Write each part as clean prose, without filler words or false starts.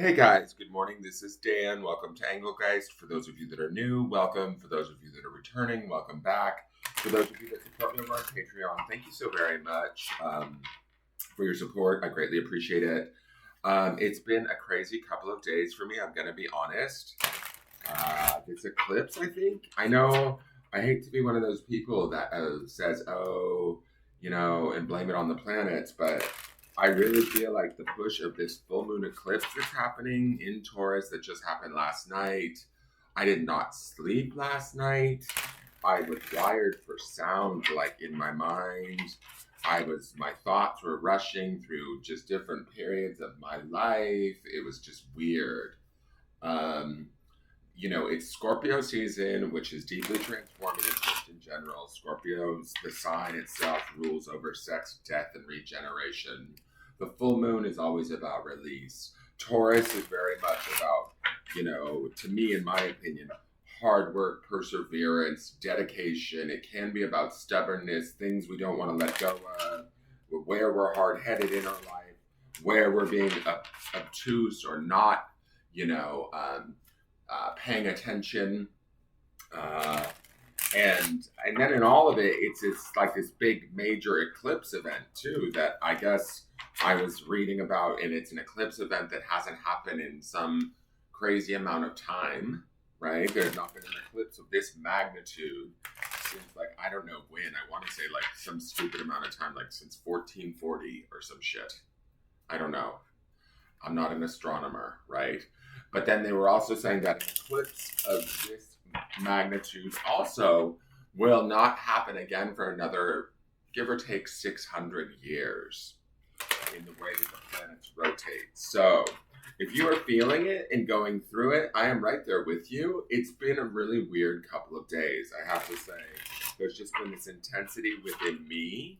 Hey guys, good morning. This is Dan. Welcome to Engelgeist. For those of you that are new, welcome. For those of you that are returning, welcome back. For those of you that support me over on Patreon, thank you so very much for your support. I greatly appreciate it. It's been a crazy couple of days for me. I'm going to be honest. This eclipse, I think. I know I hate to be one of those people that says, oh, and blame it on the planets, but I really feel like the push of this full moon eclipse that's happening in Taurus that just happened last night. I did not sleep last night. I was wired for sound, like in my mind. My thoughts were rushing through just different periods of my life. It was just weird. Um, it's Scorpio season, which is deeply transformative just in general. Scorpio's, the sign itself, rules over sex, death, and regeneration. The full moon is always about release. Taurus is very much about, to me, in my opinion, hard work, perseverance, dedication. It can be about stubbornness, things we don't want to let go of, where we're hard headed in our life, where we're being obtuse or not, you know, um, paying attention, uh, and then in all of it, it's like this big major eclipse event too that I guess I was reading about, and it's an eclipse event that hasn't happened in some crazy amount of time. Right? There's not been an eclipse of this magnitude since like I don't know when. I want to say like some stupid amount of time, like since 1440 or some shit. I don't know. I'm not an astronomer, right? But then they were also saying that an eclipse of this magnitude also will not happen again for another, give or take, 600 years in the way that the planets rotate. So if you are feeling it and going through it, I am right there with you. It's been a really weird couple of days, I have to say. There's just been this intensity within me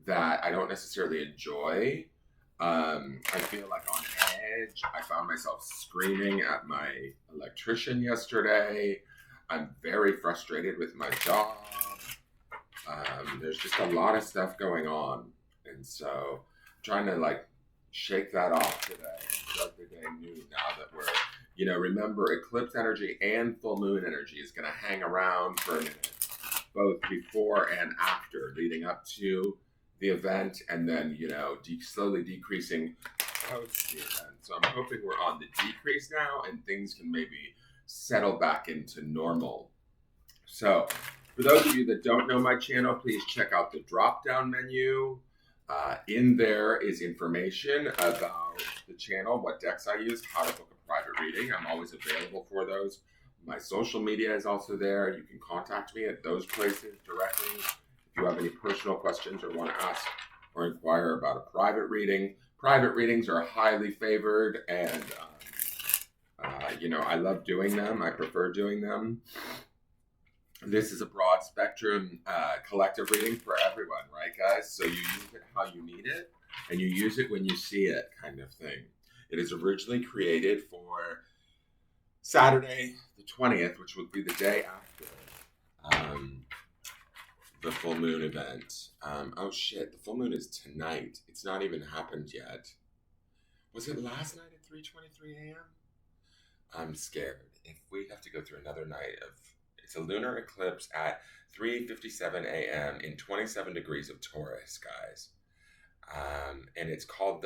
that I don't necessarily enjoy. I feel like on edge. I found myself screaming at my electrician yesterday. I'm very frustrated with my job. There's just a lot of stuff going on. And so I'm trying to like shake that off today and start the day new now that we're, remember eclipse energy and full moon energy is going to hang around for a minute, both before and after, leading up to the event, and then slowly decreasing post the event. So I'm hoping we're on the decrease now, and things can maybe settle back into normal. So for those of you that don't know my channel, please check out the drop down menu. In there is information about the channel, what decks I use, how to book a private reading. I'm always available for those. My social media is also there. You can contact me at those places directly. If you have any personal questions or want to ask or inquire about a private readings are highly favored, and I love doing them. I prefer doing them. This is a broad spectrum collective reading for everyone, right, guys? So you use it how you need it, and you use it when you see it, kind of thing. It is originally created for Saturday the 20th, which would be the day after the full moon event. Oh shit, the full moon is tonight. It's not even happened yet. Was it last night at 3:23 a.m.? I'm scared. If we have to go through another night of, it's a lunar eclipse at 3:57 a.m. in 27 degrees of Taurus, guys. And it's called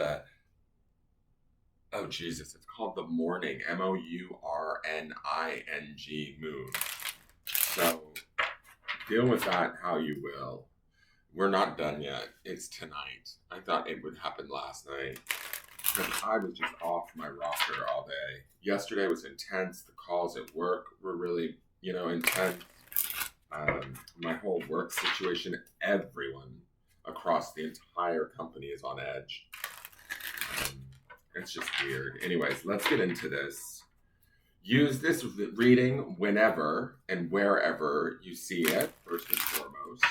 it's called the morning, Mourning moon. So deal with that how you will. We're not done yet. It's tonight. I thought it would happen last night because I was just off my rocker all day. Yesterday was intense. The calls at work were really, intense. My whole work situation, everyone across the entire company is on edge. It's just weird. Anyways, let's get into this. Use this reading whenever and wherever you see it, first and foremost.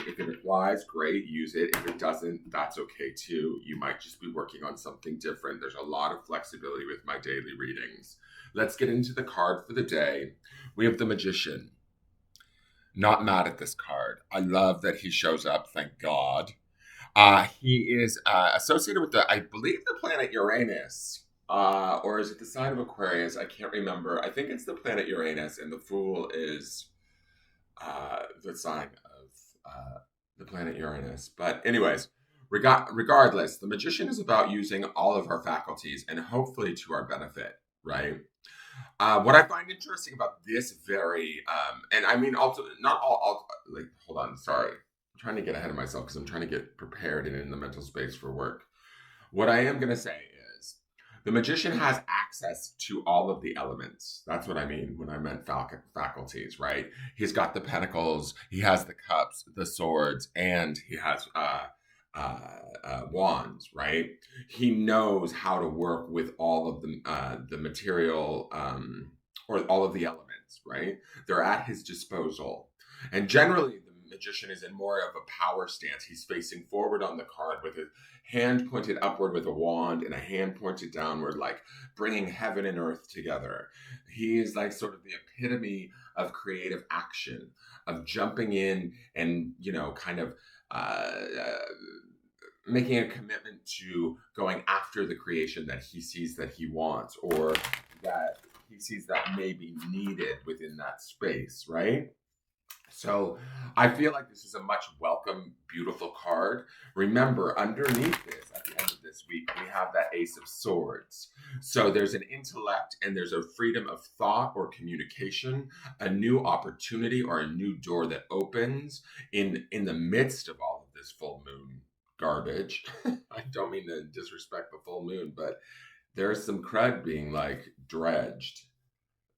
If it applies, great, use it. If it doesn't, that's okay too. You might just be working on something different. There's a lot of flexibility with my daily readings. Let's get into the card for the day. We have the Magician. Not mad at this card. I love that he shows up, thank God. He is associated with I believe the planet Uranus. Or is it the sign of Aquarius? I can't remember. I think it's the planet Uranus, and the Fool is the sign of the planet Uranus. But, anyways, regardless, the magician is about using all of our faculties and hopefully to our benefit, right? What I find interesting about this and I mean, also, not all, like, hold on, sorry. I'm trying to get ahead of myself because I'm trying to get prepared and in the mental space for work. What I am going to say is the magician has access to all of the elements. That's what I mean when I meant faculties, right? He's got the pentacles, he has the cups, the swords, and he has wands, right? He knows how to work with all of the material or all of the elements, right? They're at his disposal. And generally, the magician is in more of a power stance. He's facing forward on the card with his hand pointed upward with a wand and a hand pointed downward, like bringing heaven and earth together. He is like sort of the epitome of creative action, of jumping in and, kind of making a commitment to going after the creation that he sees that he wants or that he sees that may be needed within that space, right? So I feel like this is a much welcome, beautiful card. Remember, underneath this, at the end of this week, we have that Ace of Swords. So there's an intellect and there's a freedom of thought or communication, a new opportunity or a new door that opens in the midst of all of this full moon garbage. I don't mean to disrespect the full moon, but there's some crud being like dredged.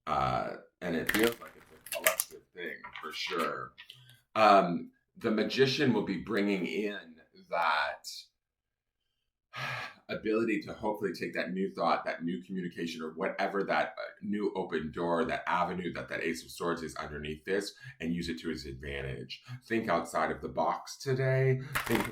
And it feels like it's a collective thing for sure. The magician will be bringing in that ability to hopefully take that new thought, that new communication, or whatever that new open door, that avenue that Ace of Swords is underneath this, and use it to his advantage. Think outside of the box today. Think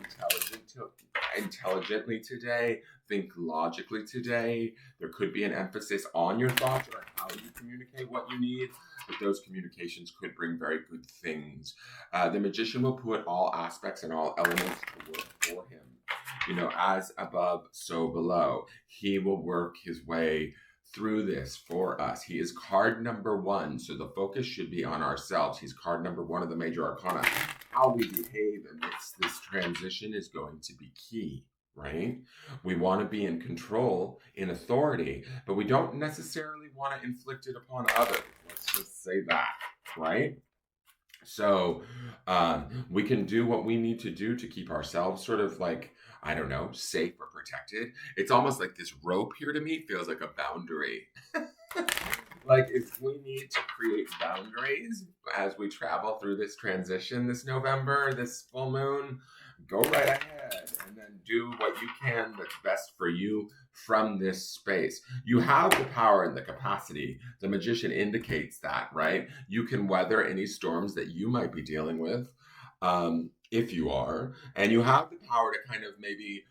intelligently today. Think logically today. There could be an emphasis on your thoughts or how you communicate what you need, but those communications could bring very good things. The magician will put all aspects and all elements to work for him. As above, so below. He will work his way through this for us. He is card number 1, so the focus should be on ourselves. He's card number 1 of the major arcana. How we behave amidst this transition is going to be key, right? We want to be in control, in authority, but we don't necessarily want to inflict it upon others. Let's just say that, right? So we can do what we need to do to keep ourselves sort of like, I don't know, safe or protected. It's almost like this rope here to me feels like a boundary. Like if we need to create boundaries as we travel through this transition this November, this full moon, go right ahead and then do what you can that's best for you from this space. You have the power and the capacity. The magician indicates that, right? You can weather any storms that you might be dealing with, if you are, and you have the power to kind of maybe,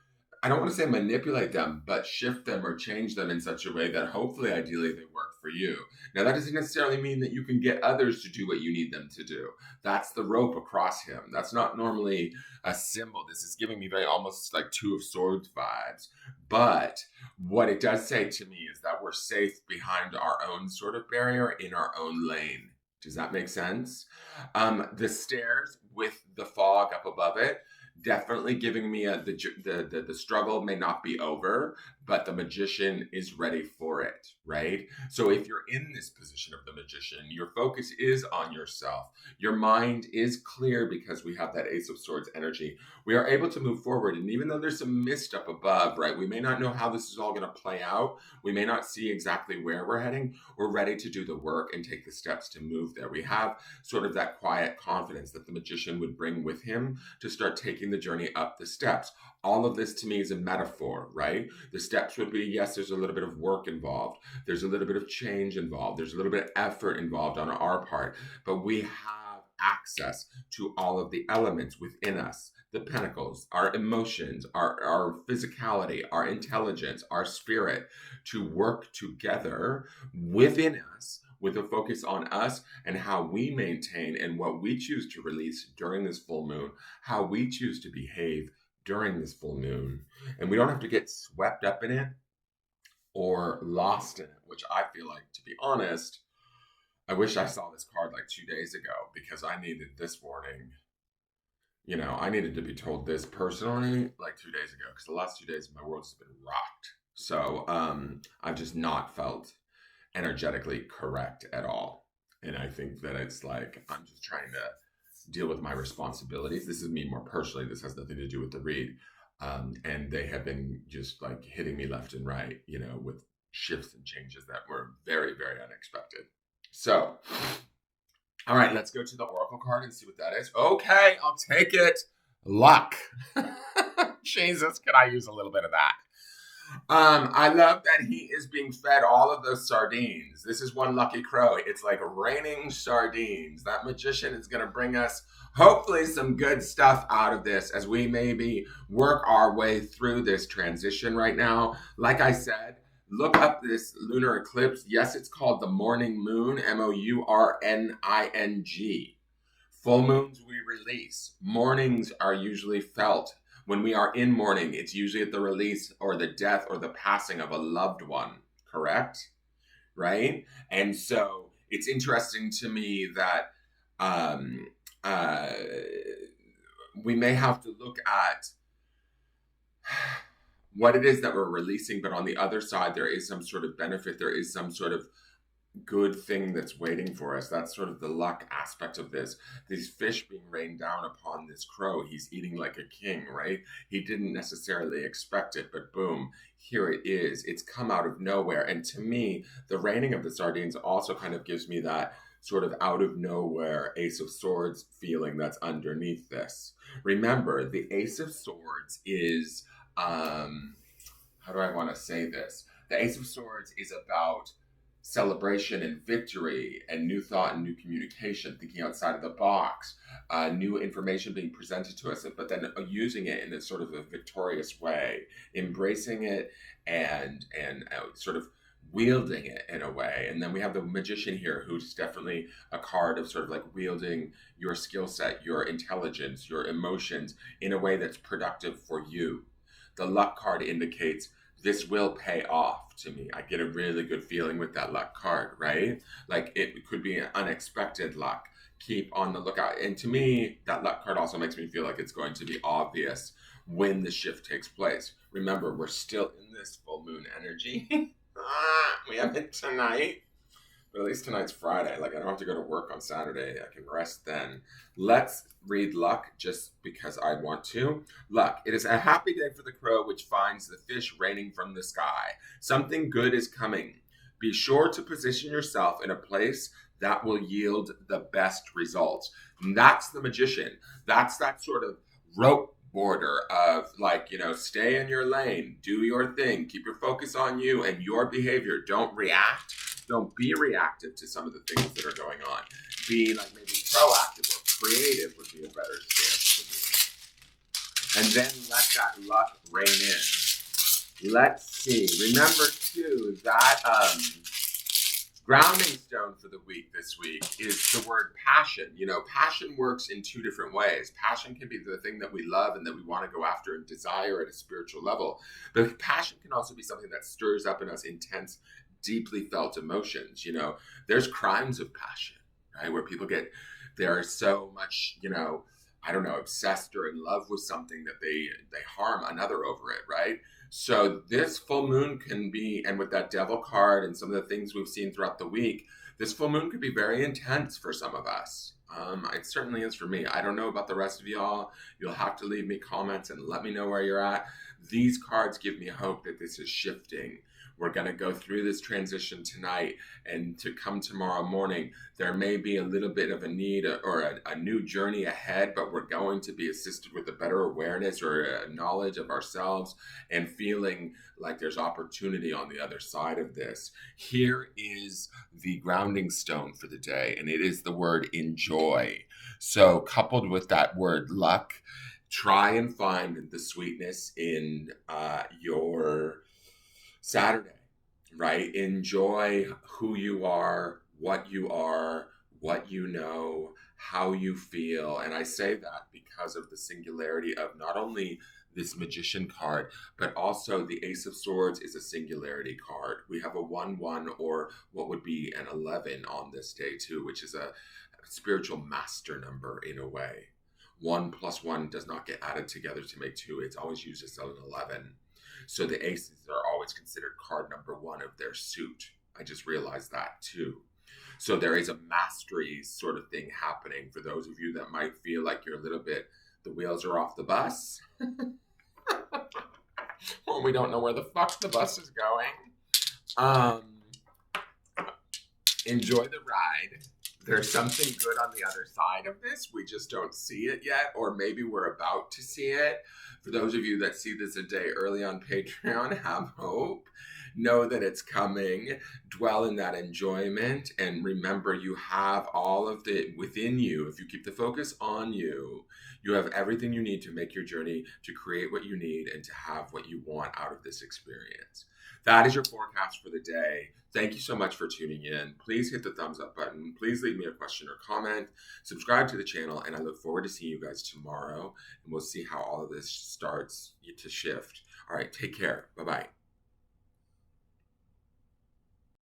I don't want to say manipulate them, but shift them or change them in such a way that hopefully, ideally, they work for you. Now, that doesn't necessarily mean that you can get others to do what you need them to do. That's the rope across him. That's not normally a symbol. This is giving me very almost like 2 of Swords vibes. But what it does say to me is that we're safe behind our own sort of barrier in our own lane. Does that make sense? The stairs with the fog up above it, definitely giving me the struggle may not be over, but the magician is ready for it, right? So if you're in this position of the magician, your focus is on yourself. Your mind is clear because we have that Ace of Swords energy. We are able to move forward. And even though there's some mist up above, right, we may not know how this is all going to play out. We may not see exactly where we're heading. We're ready to do the work and take the steps to move there. We have sort of that quiet confidence that the magician would bring with him to start taking the journey up the steps. All of this to me is a metaphor, right? The steps would be, yes, there's a little bit of work involved. There's a little bit of change involved. There's a little bit of effort involved on our part, but we have access to all of the elements within us. The pentacles, our emotions, our physicality, our intelligence, our spirit to work together within us with a focus on us and how we maintain and what we choose to release during this full moon, how we choose to behave during this full moon. And we don't have to get swept up in it. or lost in it, which I feel like, to be honest, I wish I saw this card like 2 days ago because I needed this warning. I needed to be told this personally like 2 days ago because the last 2 days my world's been rocked. So I've just not felt energetically correct at all. And I think that it's like I'm just trying to deal with my responsibilities. This is me more personally. This has nothing to do with the read. And they have been just like hitting me left and right, with shifts and changes that were very, very unexpected. So, all right, let's go to the Oracle card and see what that is. Okay, I'll take it. Luck. Jesus, can I use a little bit of that? I love that he is being fed all of those sardines. This is one lucky crow. It's like raining sardines. That magician is going to bring us hopefully some good stuff out of this as we maybe work our way through this transition right now. Like I said, look up this lunar eclipse. Yes, it's called the morning moon, Mourning. Full moons we release. Mornings are usually felt. When we are in mourning, it's usually at the release or the death or the passing of a loved one, correct? Right? And so it's interesting to me that we may have to look at what it is that we're releasing, but on the other side, there is some sort of benefit. There is some sort of good thing that's waiting for us. That's sort of the luck aspect of this. These fish being rained down upon this crow. He's eating like a king, right? He didn't necessarily expect it, but boom, here it is. It's come out of nowhere. And to me, the raining of the sardines also kind of gives me that sort of out of nowhere Ace of Swords feeling that's underneath this. Remember, the Ace of Swords is, how do I want to say this? The Ace of Swords is about celebration and victory and new thought and new communication, thinking outside of the box, new information being presented to us, but then using it in a sort of a victorious way, embracing it and sort of wielding it in a way. And then we have the magician here, who's definitely a card of sort of like wielding your skill set, your intelligence, your emotions in a way that's productive for you. The luck card indicates this will pay off to me. I get a really good feeling with that luck card, right? Like it could be an unexpected luck. Keep on the lookout. And to me, that luck card also makes me feel like it's going to be obvious when the shift takes place. Remember, we're still in this full moon energy. We have it tonight. But at least tonight's Friday. Like I don't have to go to work on Saturday. I can rest then. Let's read luck just because I want to. Luck. It is a happy day for the crow which finds the fish raining from the sky. Something good is coming. Be sure to position yourself in a place that will yield the best results. And that's the magician. That's that sort of rope border of like, stay in your lane, do your thing, keep your focus on you and your behavior. Don't react. Don't be reactive to some of the things that are going on. Be like maybe proactive or creative would be a better stance to me. And then let that luck rain in. Let's see. Remember too that grounding stone for the week this week is the word passion. Passion works in two different ways. Passion can be the thing that we love and that we want to go after and desire at a spiritual level. But passion can also be something that stirs up in us intense, deeply felt emotions. There's crimes of passion, right? Where people they're so much, obsessed or in love with something that they harm another over it, right? So this full moon can be, and with that devil card and some of the things we've seen throughout the week, this full moon could be very intense for some of us. It certainly is for me. I don't know about the rest of y'all. You'll have to leave me comments and let me know where you're at. These cards give me hope that this is shifting. We're going to go through this transition tonight, and to come tomorrow morning, there may be a little bit of a need or a new journey ahead, but we're going to be assisted with a better awareness or a knowledge of ourselves and feeling like there's opportunity on the other side of this. Here is the grounding stone for the day, and it is the word enjoy. So coupled with that word luck, try and find the sweetness in your Saturday, right? Enjoy who you are, what you know, how you feel. And I say that because of the singularity of not only this Magician card, but also the Ace of Swords is a singularity card. We have a 1-1 or what would be an 11 on this day too, which is a spiritual master number in a way. 1 plus 1 does not get added together to make 2. It's always used as an 11. So the aces are always considered card number 1 of their suit. I just realized that too. So there is a mastery sort of thing happening for those of you that might feel like you're a little bit, the wheels are off the bus. Or we don't know where the fuck the bus is going. Enjoy the ride. There's something good on the other side of this. We just don't see it yet, or maybe we're about to see it. For those of you that see this a day early on Patreon, have hope. Know that it's coming. Dwell in that enjoyment. And remember, you have all of it within you. If you keep the focus on you, you have everything you need to make your journey, to create what you need, and to have what you want out of this experience. That is your forecast for the day. Thank you so much for tuning in. Please hit the thumbs up button. Please leave me a question or comment. Subscribe to the channel, and I look forward to seeing you guys tomorrow. And we'll see how all of this starts to shift. All right, take care. Bye-bye.